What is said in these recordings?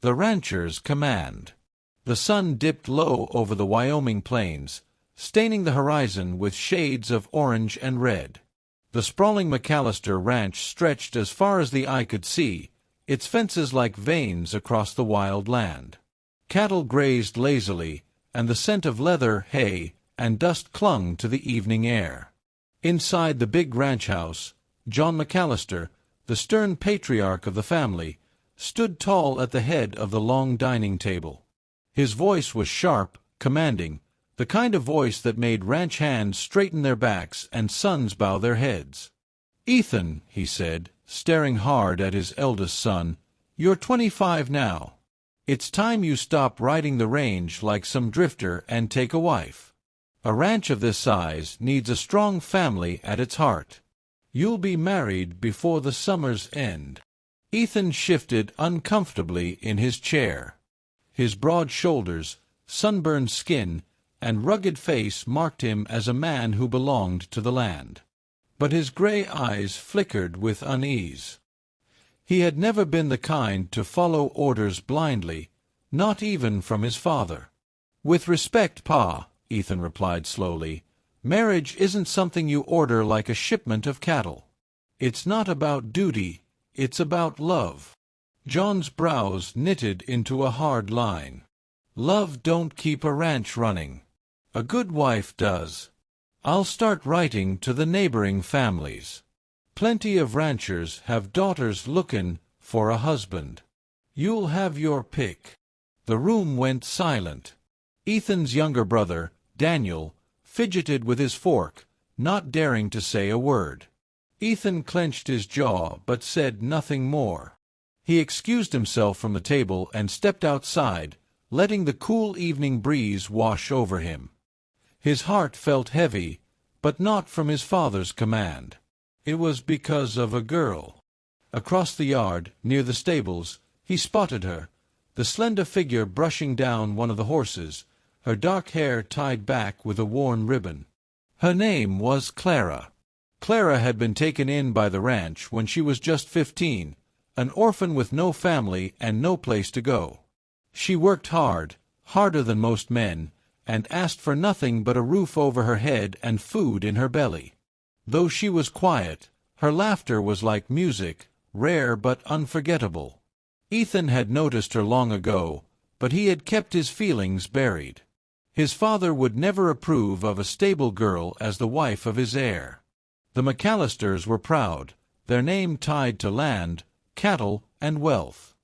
The rancher's command. The sun dipped low over the Wyoming plains, staining the horizon with shades of orange and red. The sprawling McAllister Ranch stretched as far as the eye could see, its fences like veins across the wild land. Cattle grazed lazily, and the scent of leather, hay, and dust clung to the evening air. Inside the big ranch house, John McAllister, the stern patriarch of the family, stood tall at the head of the long dining table. His voice was sharp, commanding, the kind of voice that made ranch hands straighten their backs and sons bow their heads. "Ethan," he said, staring hard at his eldest son, "you're 25 now. It's time you stop riding the range like some drifter and take a wife. A ranch of this size needs a strong family at its heart. You'll be married before the summer's end." Ethan shifted uncomfortably in his chair. His broad shoulders, sunburned skin, and rugged face marked him as a man who belonged to the land. But his gray eyes flickered with unease. He had never been the kind to follow orders blindly, not even from his father. "With respect, Pa," Ethan replied slowly, "marriage isn't something you order like a shipment of cattle. It's not about duty, it's about love." John's brows knitted into a hard line. "Love don't keep a ranch running. A good wife does. I'll start writing to the neighboring families. Plenty of ranchers have daughters lookin' for a husband. You'll have your pick." The room went silent. Ethan's younger brother, Daniel, fidgeted with his fork, not daring to say a word. Ethan clenched his jaw but said nothing more. He excused himself from the table and stepped outside, letting the cool evening breeze wash over him. His heart felt heavy, but not from his father's command. It was because of a girl. Across the yard, near the stables, he spotted her, the slender figure brushing down one of the horses, her dark hair tied back with a worn ribbon. Her name was Clara. Clara had been taken in by the ranch when she was just 15, an orphan with no family and no place to go. She worked hard, harder than most men, and asked for nothing but a roof over her head and food in her belly. Though she was quiet, her laughter was like music, rare but unforgettable. Ethan had noticed her long ago, but he had kept his feelings buried. His father would never approve of a stable girl as the wife of his heir. The McAllisters were proud, their name tied to land, cattle, and wealth.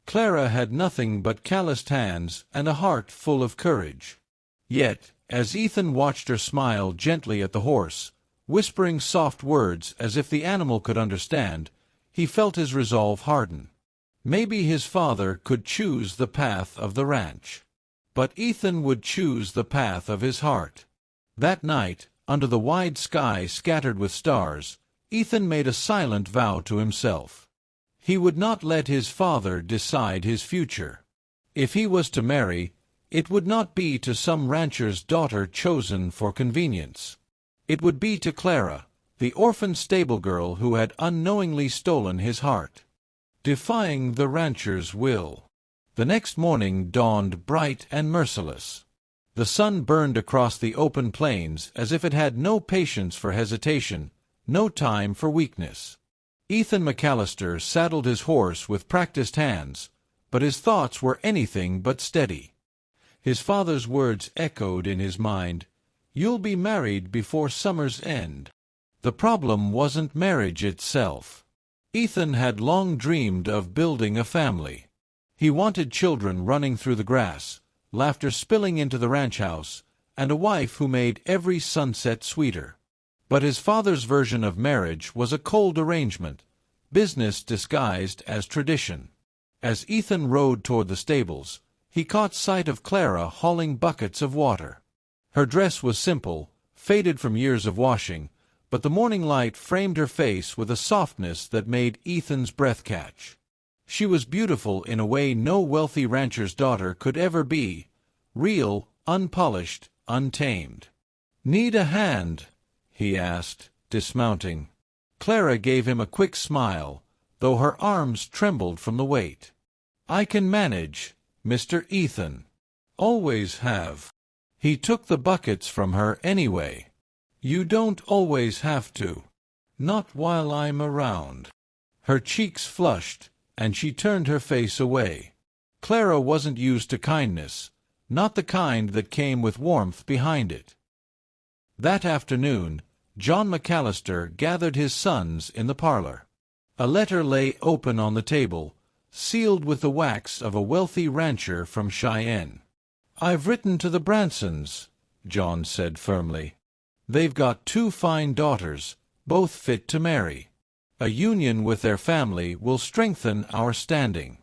Clara had nothing but calloused hands and a heart full of courage. Yet, as Ethan watched her smile gently at the horse, whispering soft words as if the animal could understand, he felt his resolve harden. Maybe his father could choose the path of the ranch, but Ethan would choose the path of his heart. That night, under the wide sky scattered with stars, Ethan made a silent vow to himself. He would not let his father decide his future. If he was to marry, it would not be to some rancher's daughter chosen for convenience. It would be to Clara, the orphan stable girl who had unknowingly stolen his heart. Defying the rancher's will. The next morning dawned bright and merciless. The sun burned across the open plains as if it had no patience for hesitation, no time for weakness. Ethan McAllister saddled his horse with practiced hands, but his thoughts were anything but steady. His father's words echoed in his mind, "You'll be married before summer's end." The problem wasn't marriage itself. Ethan had long dreamed of building a family. He wanted children running through the grass, laughter spilling into the ranch house, and a wife who made every sunset sweeter. But his father's version of marriage was a cold arrangement, business disguised as tradition. As Ethan rode toward the stables, he caught sight of Clara hauling buckets of water. Her dress was simple, faded from years of washing, but the morning light framed her face with a softness that made Ethan's breath catch. She was beautiful in a way no wealthy rancher's daughter could ever be, real, unpolished, untamed. "Need a hand?" he asked, dismounting. Clara gave him a quick smile, though her arms trembled from the weight. I can manage, Mr. Ethan. Always have. He took the buckets from her anyway. You don't always have to. Not while I'm around. Her cheeks flushed, and she turned her face away. Clara wasn't used to kindness, not the kind that came with warmth behind it. That afternoon, John McAllister gathered his sons in the parlor. A letter lay open on the table, sealed with the wax of a wealthy rancher from Cheyenne. "I've written to the Bransons," John said firmly. "They've got 2 fine daughters, both fit to marry. A union with their family will strengthen our standing.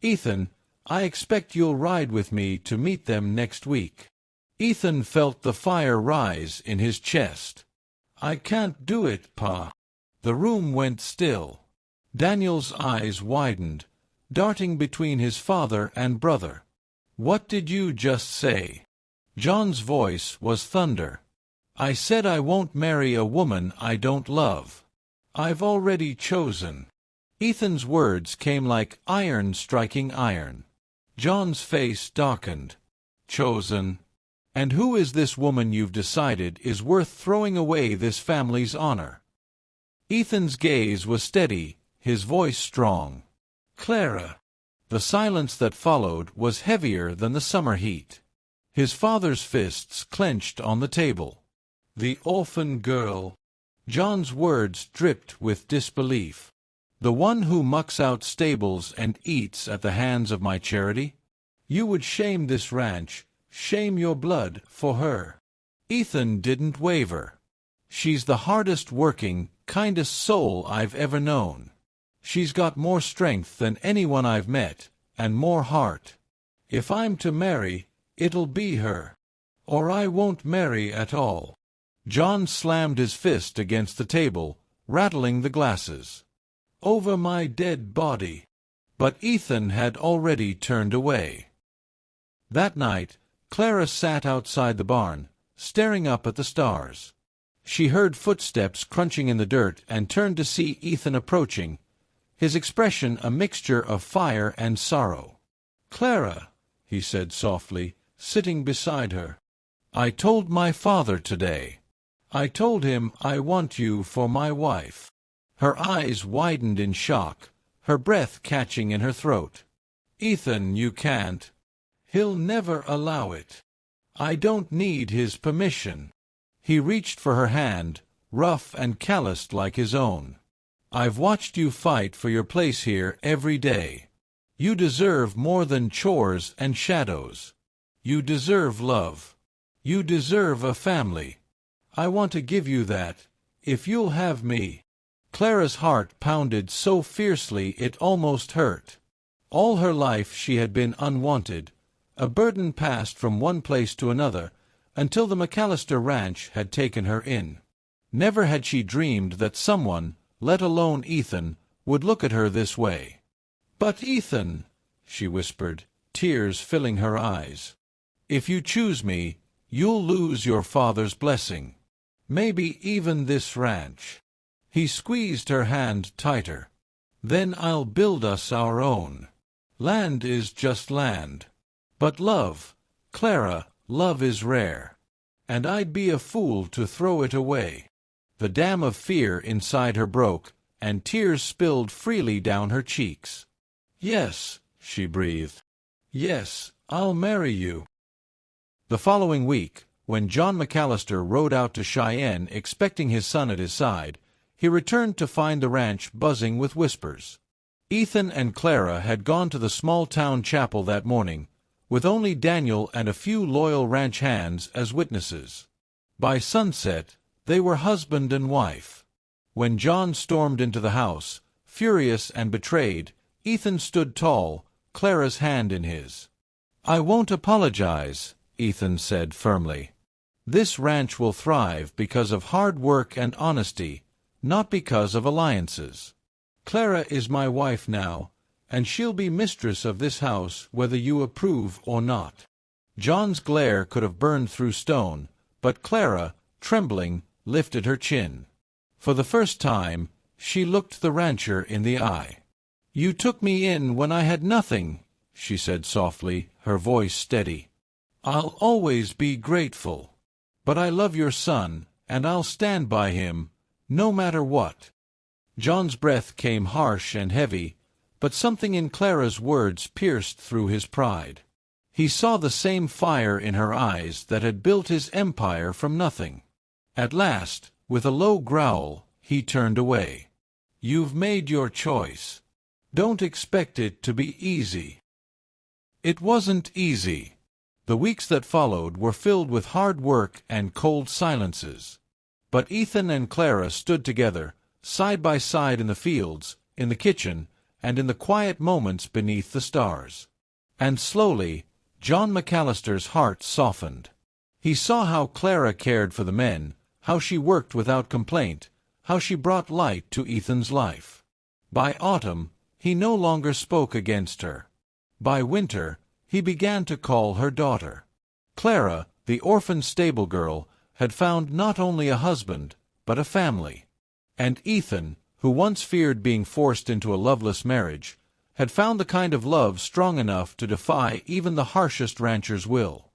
Ethan, I expect you'll ride with me to meet them next week." Ethan felt the fire rise in his chest. "I can't do it, Pa." The room went still. Daniel's eyes widened, darting between his father and brother. "What did you just say?" John's voice was thunder. "I said I won't marry a woman I don't love. I've already chosen." Ethan's words came like iron striking iron. John's face darkened. "Chosen? And who is this woman you've decided is worth throwing away this family's honor?" Ethan's gaze was steady, his voice strong. "Clara." The silence that followed was heavier than the summer heat. His father's fists clenched on the table. "The orphan girl." John's words dripped with disbelief. "The one who mucks out stables and eats at the hands of my charity? You would shame this ranch, shame your blood for her." Ethan didn't waver. "She's the hardest working, kindest soul I've ever known. She's got more strength than anyone I've met, and more heart. If I'm to marry, it'll be her. Or I won't marry at all." John slammed his fist against the table, rattling the glasses. "Over my dead body." But Ethan had already turned away. That night, Clara sat outside the barn, staring up at the stars. She heard footsteps crunching in the dirt and turned to see Ethan approaching, his expression a mixture of fire and sorrow. "Clara," he said softly, sitting beside her, "I told my father today. I told him I want you for my wife." Her eyes widened in shock, her breath catching in her throat. "Ethan, you can't. He'll never allow it. I don't need his permission." He reached for her hand, rough and calloused like his own. "I've watched you fight for your place here every day. You deserve more than chores and shadows. You deserve love. You deserve a family. I want to give you that, if you'll have me." Clara's heart pounded so fiercely it almost hurt. All her life she had been unwanted, a burden passed from one place to another, until the McAllister ranch had taken her in. Never had she dreamed that someone, let alone Ethan, would look at her this way. "But Ethan," she whispered, tears filling her eyes, "if you choose me, you'll lose your father's blessing. Maybe even this ranch." He squeezed her hand tighter. "Then I'll build us our own. Land is just land. But love, Clara, love is rare. And I'd be a fool to throw it away." The dam of fear inside her broke, and tears spilled freely down her cheeks. "Yes," she breathed. "Yes, I'll marry you." The following week, when John McAllister rode out to Cheyenne expecting his son at his side, he returned to find the ranch buzzing with whispers. Ethan and Clara had gone to the small-town chapel that morning, with only Daniel and a few loyal ranch hands as witnesses. By sunset, they were husband and wife. When John stormed into the house, furious and betrayed, Ethan stood tall, Clara's hand in his. "I won't apologize," Ethan said firmly. "This ranch will thrive because of hard work and honesty, not because of alliances. Clara is my wife now, and she'll be mistress of this house whether you approve or not." John's glare could have burned through stone, but Clara, trembling, lifted her chin. For the first time, she looked the rancher in the eye. "You took me in when I had nothing," she said softly, her voice steady. "I'll always be grateful. But I love your son, and I'll stand by him, no matter what." John's breath came harsh and heavy, but something in Clara's words pierced through his pride. He saw the same fire in her eyes that had built his empire from nothing. At last, with a low growl, he turned away. "You've made your choice. Don't expect it to be easy." It wasn't easy. The weeks that followed were filled with hard work and cold silences. But Ethan and Clara stood together, side by side in the fields, in the kitchen, and in the quiet moments beneath the stars. And slowly, John McAllister's heart softened. He saw how Clara cared for the men, how she worked without complaint, how she brought light to Ethan's life. By autumn, he no longer spoke against her. By winter, he began to call her daughter. Clara, the orphan stable girl, had found not only a husband, but a family. And Ethan, who once feared being forced into a loveless marriage, had found the kind of love strong enough to defy even the harshest rancher's will.